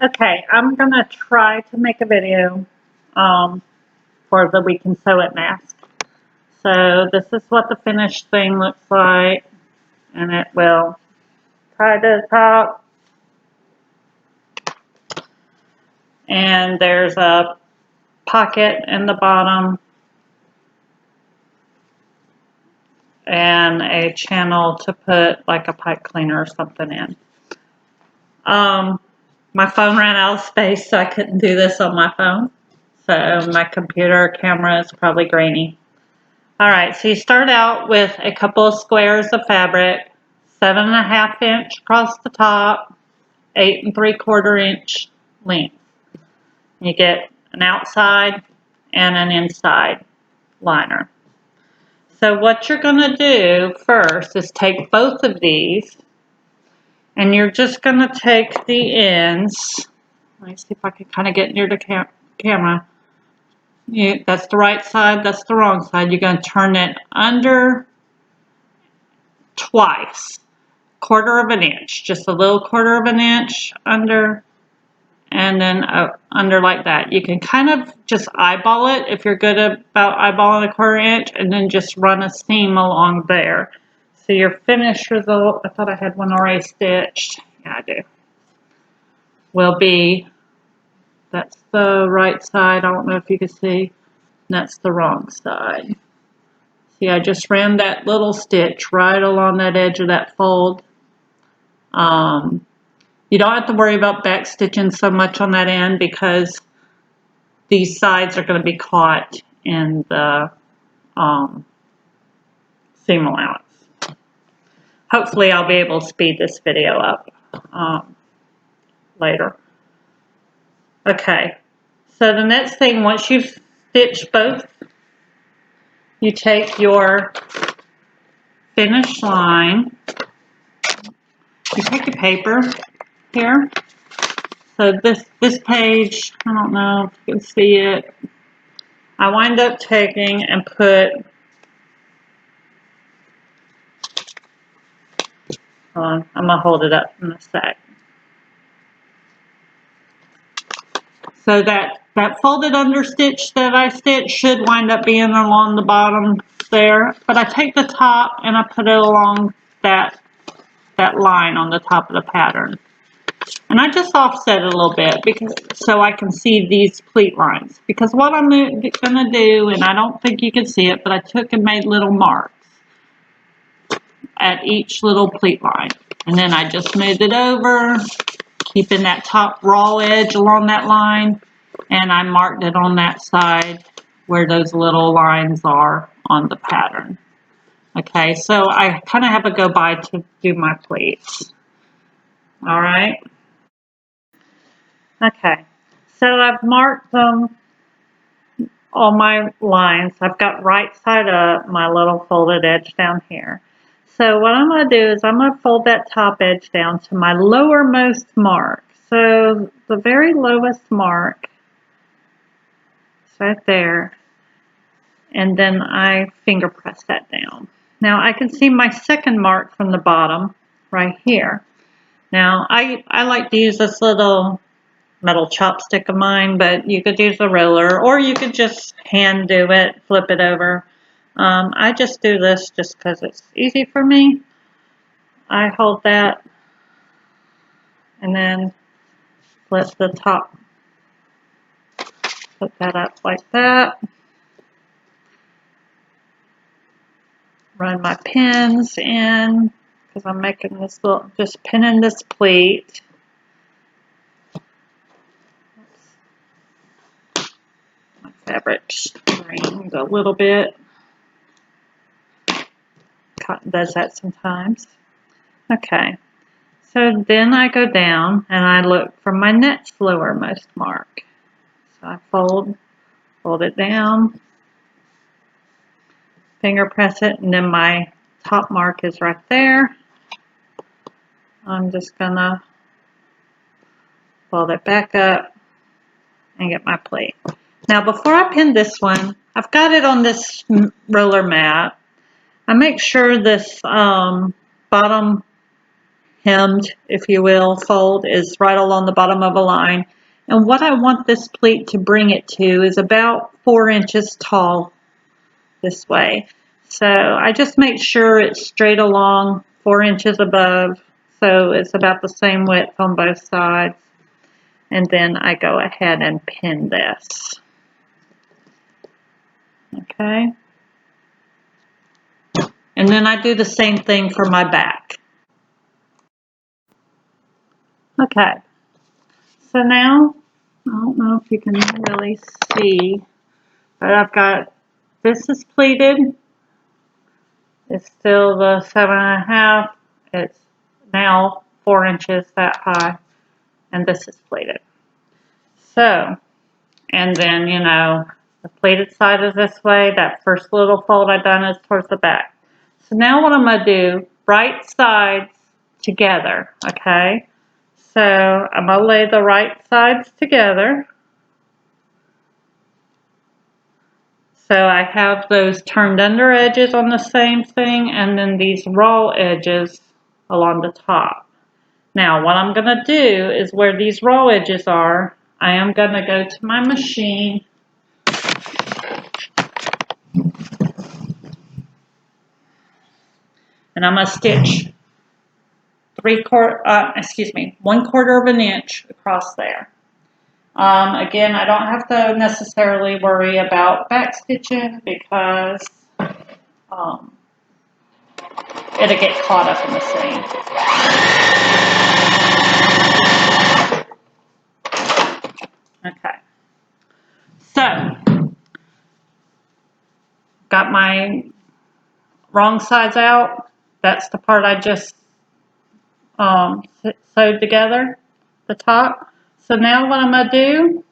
Okay, I'm gonna try to make a video for the We Can Sew It mask. So this is what the finished thing looks like, and it will tie to the top. And there's a pocket in the bottom and a channel to put like a pipe cleaner or something in. My phone ran out of space, so I couldn't do this on my phone. So my computer camera is probably grainy. Alright, so you start out with a couple of squares of fabric, 7.5 inch across the top, 8 3/4 inch length. You get an outside and an inside liner. So what you're going to do first is take both of these, and you're just going to take the ends. Let me see if I can kind of get near the camera. That's the right side, that's the wrong side. You're going to turn it under twice, 1/4 inch, just a little 1/4 inch under, and then under like that. You can kind of just eyeball it if you're good about eyeballing a 1/4 inch, and then just run a seam along there. So your finished result, I thought I had one already stitched. Yeah, I do. Will be, that's the right side. I don't know if you can see. That's the wrong side. See, I just ran that little stitch right along that edge of that fold. You don't have to worry about back stitching so much on that end because these sides are going to be caught in the seam allowance. Hopefully I'll be able to speed this video up later. Okay, so the next thing, once you've stitched both, you take your finished line, you take your paper here. So this page, I don't know if you can see it, I wind up taking and put, I'm going to hold it up in a sec. So that folded under stitch that I stitched should wind up being along the bottom there. But I take the top and I put it along that line on the top of the pattern. And I just offset it a little bit because so I can see these pleat lines. Because what I'm going to do, and I don't think you can see it, but I took and made little marks at each little pleat line. And then I just moved it over, keeping that top raw edge along that line, and I marked it on that side where those little lines are on the pattern. Okay, so I kind of have a go by to do my pleats. All right. Okay, so I've marked them, all my lines. I've got right side up my little folded edge down here. So what I'm going to do is I'm going to fold that top edge down to my lowermost mark. So the very lowest mark is right there. And then I finger press that down. Now I can see my second mark from the bottom right here. Now I like to use this little metal chopstick of mine, but you could use a roller or you could just hand do it, flip it over. I just do this just because it's easy for me. I hold that and then flip the top, put that up like that. Run my pins in because I'm making this little, just pinning this pleat. My fabric strained a little bit. Cotton does that sometimes. Okay, so then I go down and I look for my next lowermost mark. So I fold it down, finger press it, and then my top mark is right there. I'm just gonna fold it back up and get my plate. Now before I pin this one, I've got it on this roller mat. I make sure this bottom hemmed, if you will, fold is right along the bottom of a line. And what I want this pleat to bring it to is about 4 inches tall this way. So I just make sure it's straight along 4 inches above, so it's about the same width on both sides. And then I go ahead and pin this. Okay. And then I do the same thing for my back. Okay. So now, I don't know if you can really see, but I've got, this is pleated. It's still the 7.5. It's now 4 inches that high. And this is pleated. So, and then, you know, the pleated side is this way. That first little fold I've done is towards the back. So now what I'm going to do, right sides together, okay? So I'm going to lay the right sides together. So I have those turned under edges on the same thing, and then these raw edges along the top. Now what I'm going to do is where these raw edges are, I am going to go to my machine and I'm going to stitch 1/4 of an inch across there. Again, I don't have to necessarily worry about back stitching because it'll get caught up in the seam. Okay, so got my wrong sides out. That's the part I just sewed together, the top. So now what I'm going to do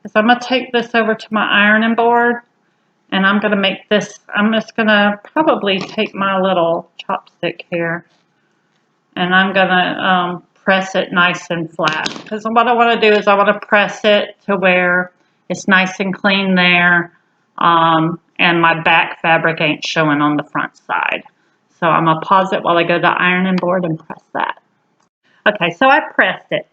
is I'm going to take this over to my ironing board, and I'm going to make this, I'm just going to probably take my little chopstick here, and I'm going to press it nice and flat. Because what I want to do is I want to press it to where it's nice and clean there, and my back fabric ain't showing on the front side. So I'm going to pause it while I go to the ironing board and press that. Okay, so I pressed it.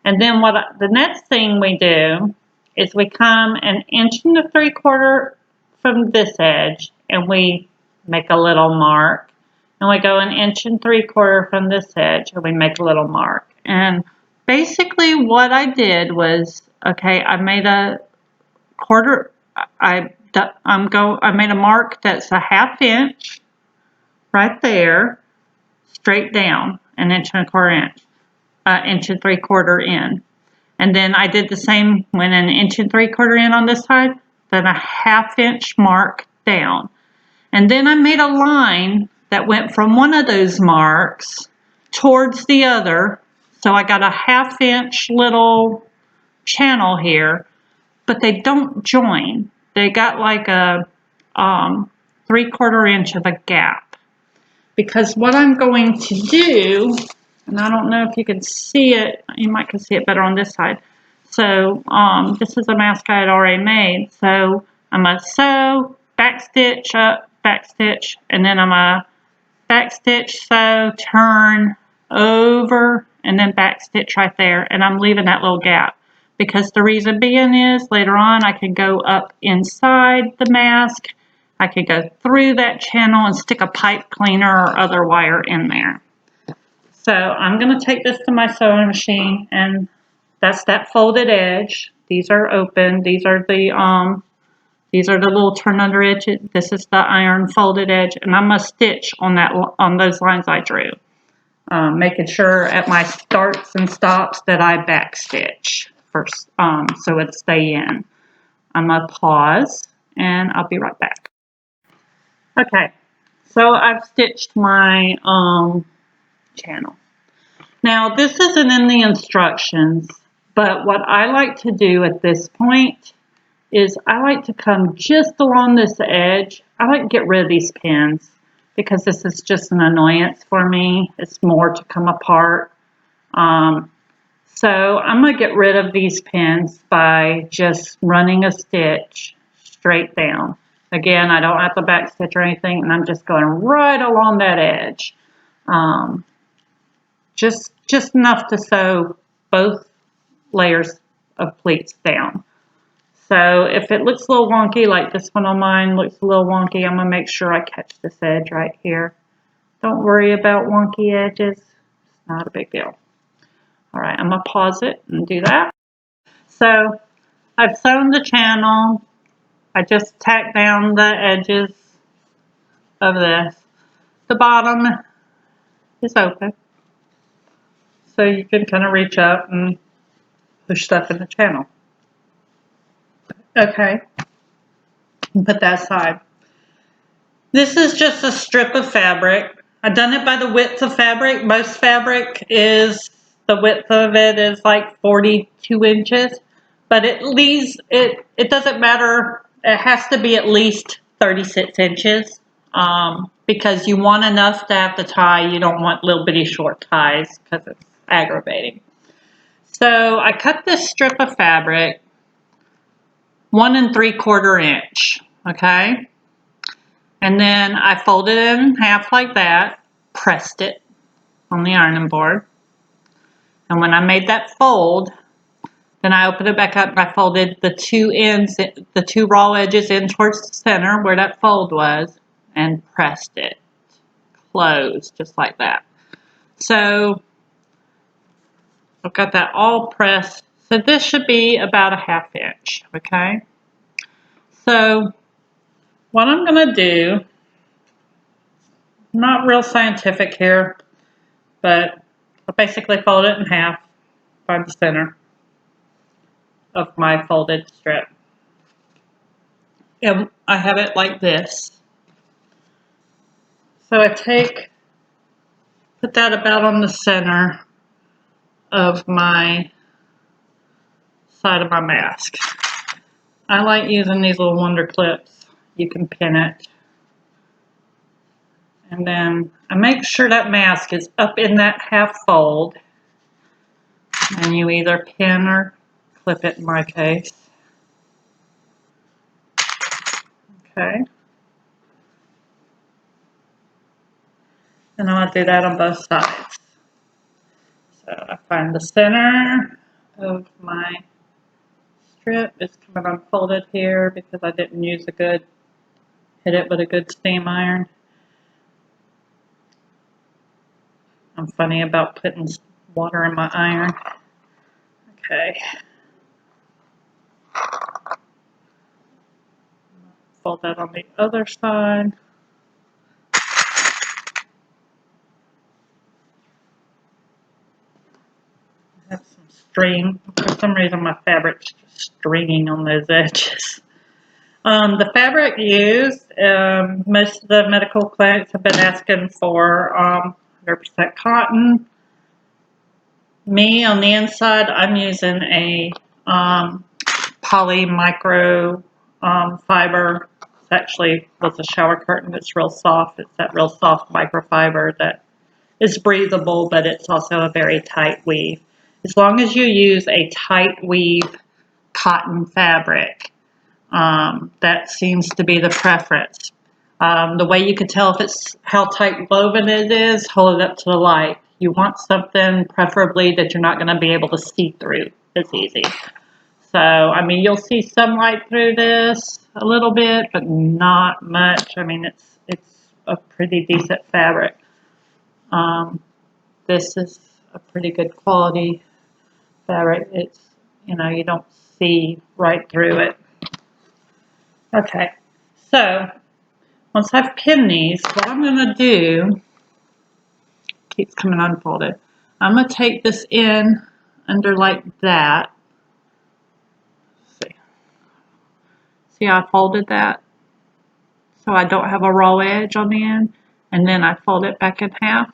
And then the next thing we do is we come 1 3/4 inches from this edge, and we make a little mark. And we go 1 3/4 inches from this edge, and we make a little mark. And basically what I did was, okay, I made a quarter, I made a mark that's a 1/2 inch right there, straight down, 1 1/4 inch. 1 3/4 in. And then I did the same, went 1 3/4 in on this side, then a 1/2 inch mark down. And then I made a line that went from one of those marks towards the other. So I got a 1/2 inch little channel here, but they don't join. They got like a 3/4 inch of a gap. Because what I'm going to do, and I don't know if you can see it, you might can see it better on this side. So this is a mask I had already made. So I'm going to sew, back stitch up, back stitch, and then I'm going to back stitch, sew, turn over, and then back stitch right there. And I'm leaving that little gap. Because the reason being is later on I can go up inside the mask. I could go through that channel and stick a pipe cleaner or other wire in there. So I'm going to take this to my sewing machine, and that's that folded edge. These are open. These are the little turn under edges. This is the iron folded edge, and I'm going to stitch on those lines I drew, making sure at my starts and stops that I back stitch first, so it stay in. I'm going to pause, and I'll be right back. Okay, so I've stitched my channel. Now this isn't in the instructions, but what I like to do at this point is I like to come just along this edge. I like to get rid of these pins because this is just an annoyance for me. It's more to come apart. So I'm going to get rid of these pins by just running a stitch straight down. Again, I don't have to back stitch or anything, and I'm just going right along that edge. just enough to sew both layers of pleats down. So if it looks a little wonky, like this one on mine looks a little wonky, I'm going to make sure I catch this edge right here. Don't worry about wonky edges. It's not a big deal. All right, I'm going to pause it and do that. So I've sewn the channel. I just tacked down the edges of this. The bottom is open, so you can kind of reach up and push stuff in the channel. Okay, and put that aside. This is just a strip of fabric. I've done it by the width of fabric. Most fabric is, the width of it is like 42 inches, but it leaves, it doesn't matter. It has to be at least 36 inches because you want enough to have the tie. You don't want little bitty short ties because it's aggravating. So I cut this strip of fabric 1 3/4 inch, okay? And then I folded it in half like that, pressed it on the ironing board. And when I made that fold, then I opened it back up and I folded the two ends, the two raw edges in towards the center where that fold was, and pressed it closed just like that. So I've got that all pressed. So this should be about a 1/2 inch, okay? So what I'm going to do, not real scientific here, but I basically fold it in half by the center of my folded strip. And I have it like this. So I put that about on the center of my side of my mask. I like using these little wonder clips. You can pin it. And then I make sure that mask is up in that half fold. And you either pin or clip it in my case. Okay. And I'll do that on both sides. So I find the center of my strip. It's coming unfolded here because I didn't use hit it with a good steam iron. I'm funny about putting water in my iron. Okay. Fold that on the other side. I have some string. For some reason my fabric's just stringing on those edges. The fabric used, most of the medical clinics have been asking for 100% cotton. Me, on the inside, I'm using a poly micro fiber. It's actually was a shower curtain. It's real soft. It's that real soft microfiber that is breathable, but it's also a very tight weave. As long as you use a tight weave cotton fabric, that seems to be the preference. The way you can tell if it's how tight woven it is, hold it up to the light. You want something preferably that you're not going to be able to see through as easy. So, I mean, you'll see some light through this a little bit, but not much. I mean, it's a pretty decent fabric. This is a pretty good quality fabric. It's, you know, you don't see right through it. Okay, so once I've pinned these, what I'm going to do, keeps coming unfolded, I'm going to take this in under like that. Let's see. See how I folded that? So I don't have a raw edge on the end. And then I fold it back in half.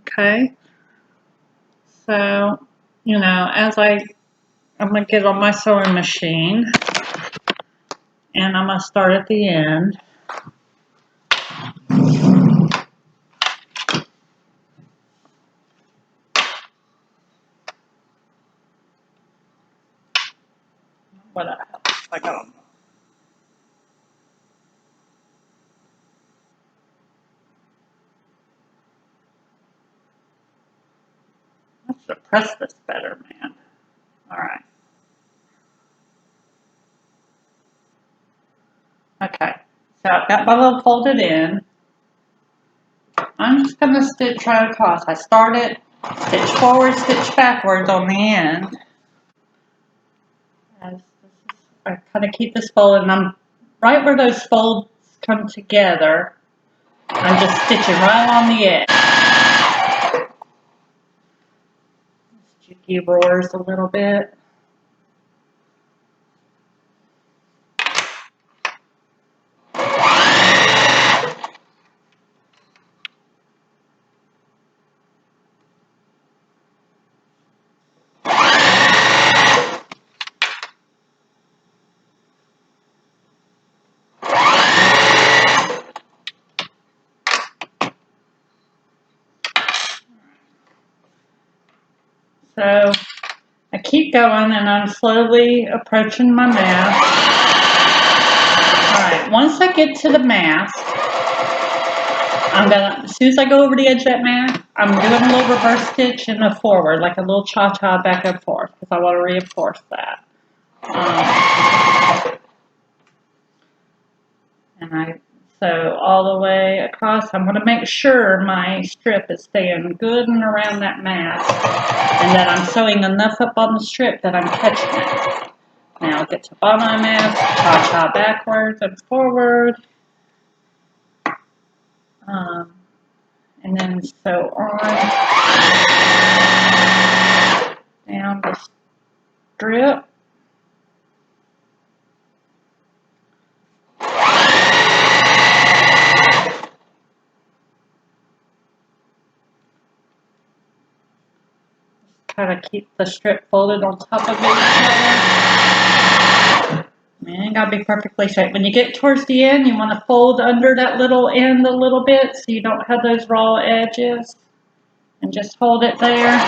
Okay. So, you know, I'm going to get on my sewing machine. And I'm going to start at the end. What I got them. should have pressed this better, man. Alright. Okay, so I've got my little folded in. I'm just going to stitch right across. I started, stitch forward, stitch backwards on the end. I kind of keep this folded, and I'm right where those folds come together. I'm just stitching right on the edge. This jiggy roars a little bit. So I keep going, and I'm slowly approaching my mask. Alright, once I get to the mask, as soon as I go over the edge of that mask, I'm doing a little reverse stitch and a forward, like a little cha-cha back and forth, because I want to reinforce that. So all the way across, I'm going to make sure my strip is staying good and around that mask, and that I'm sewing enough up on the strip that I'm catching it. Now get to the bottom of my mask, cha-cha backwards and forward, and then sew on down the strip. Kind of keep the strip folded on top of each other. Man, it gotta be perfectly straight. When you get towards the end, you want to fold under that little end a little bit so you don't have those raw edges. And just hold it there.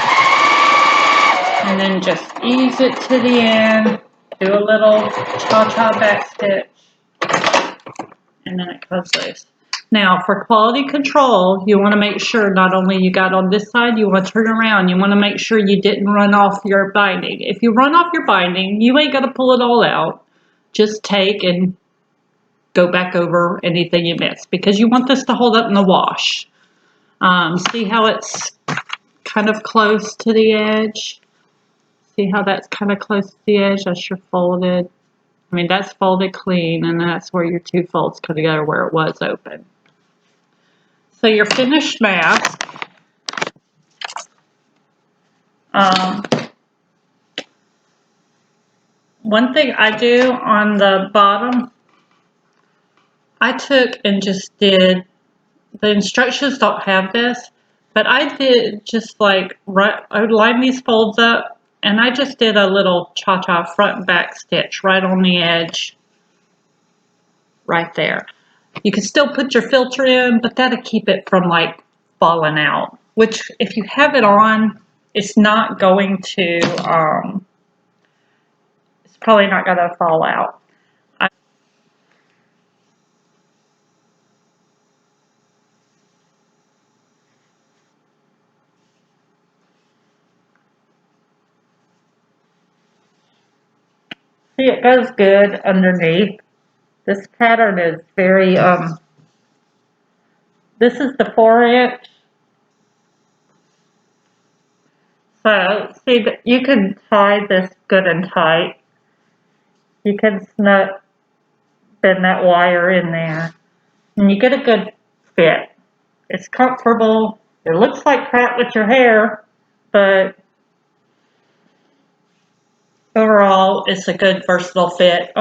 And then just ease it to the end. Do a little cha-cha back stitch. And then it comes loose. Now, for quality control, you want to make sure not only you got on this side, you want to turn around. You want to make sure you didn't run off your binding. If you run off your binding, you ain't going to pull it all out. Just take and go back over anything you missed, because you want this to hold up in the wash. See how it's kind of close to the edge? See how that's kind of close to the edge? That's your folded. I mean, that's folded clean, and that's where your two folds come together where it was open. So your finished mask, one thing I do on the bottom, I took and just did, the instructions don't have this, but I did just like, I would line these folds up, and I just did a little cha-cha front and back stitch right on the edge, right there. You can still put your filter in, but that'll keep it from like falling out, which if you have it on, it's not going to, it's probably not going to fall out. See, it goes good underneath. This pattern is very, this is the 4-inch. So, see, you can tie this good and tight. You can bend that wire in there, and you get a good fit. It's comfortable. It looks like crap with your hair, but overall, it's a good versatile fit.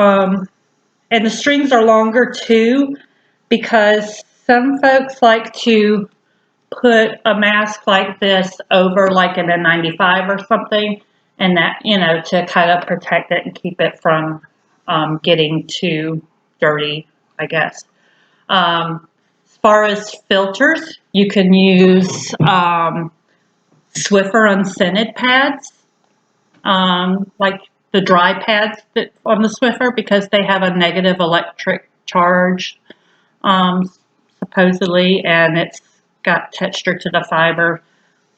And the strings are longer too, because some folks like to put a mask like this over like in a 95 or something, and that, you know, to kind of protect it and keep it from getting too dirty, I guess. As far as filters, you can use Swiffer unscented pads, like the dry pads that on the Swiffer, because they have a negative electric charge, supposedly, and it's got texture to the fiber.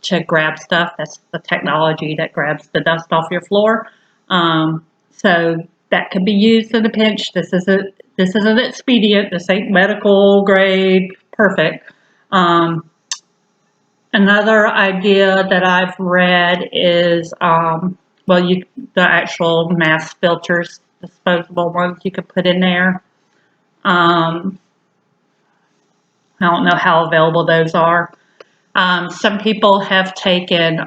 to grab stuff. That's the technology that grabs the dust off your floor. So that can be used in a pinch. This isn't expedient. This ain't medical grade perfect. Another idea that I've read is, well, the actual mass filters, disposable ones you could put in there. I don't know how available those are. Some people have taken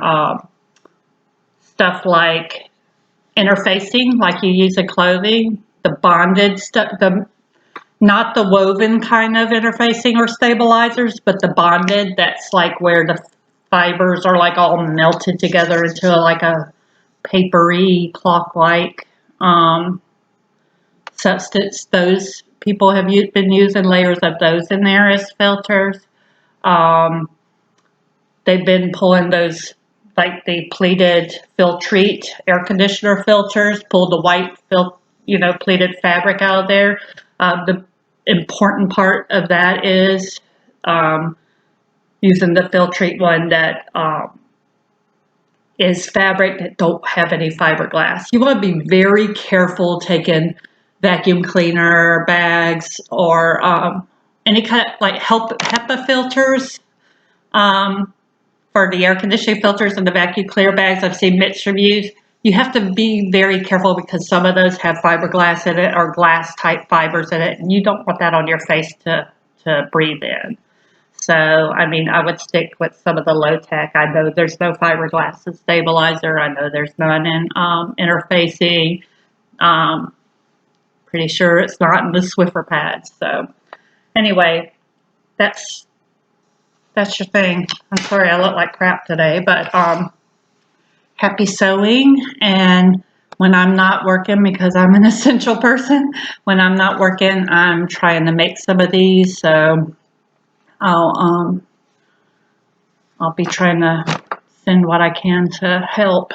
stuff like interfacing, like you use in clothing, the bonded stuff, not the woven kind of interfacing or stabilizers, but the bonded, that's like where the fibers are like all melted together into like a papery cloth-like substance. Those people have been using layers of those in there as filters. They've been pulling those, like the pleated Filtrete air conditioner filters, pulled the white pleated fabric out of there. The important part of that is using the Filtrete one that is fabric that don't have any fiberglass. You want to be very careful taking vacuum cleaner bags or any kind of like HEPA filters for the air conditioning filters and the vacuum cleaner bags. I've seen mixed reviews. You have to be very careful because some of those have fiberglass in it or glass type fibers in it, and you don't want that on your face to breathe in. So, I mean, I would stick with some of the low tech. I know there's no fiberglass in stabilizer. I know there's none in interfacing. Pretty sure it's not in the Swiffer pads. So, anyway, that's your thing. I'm sorry I look like crap today, but happy sewing. And when I'm not working, because I'm an essential person, when I'm not working, I'm trying to make some of these. So I'll be trying to send what I can to help.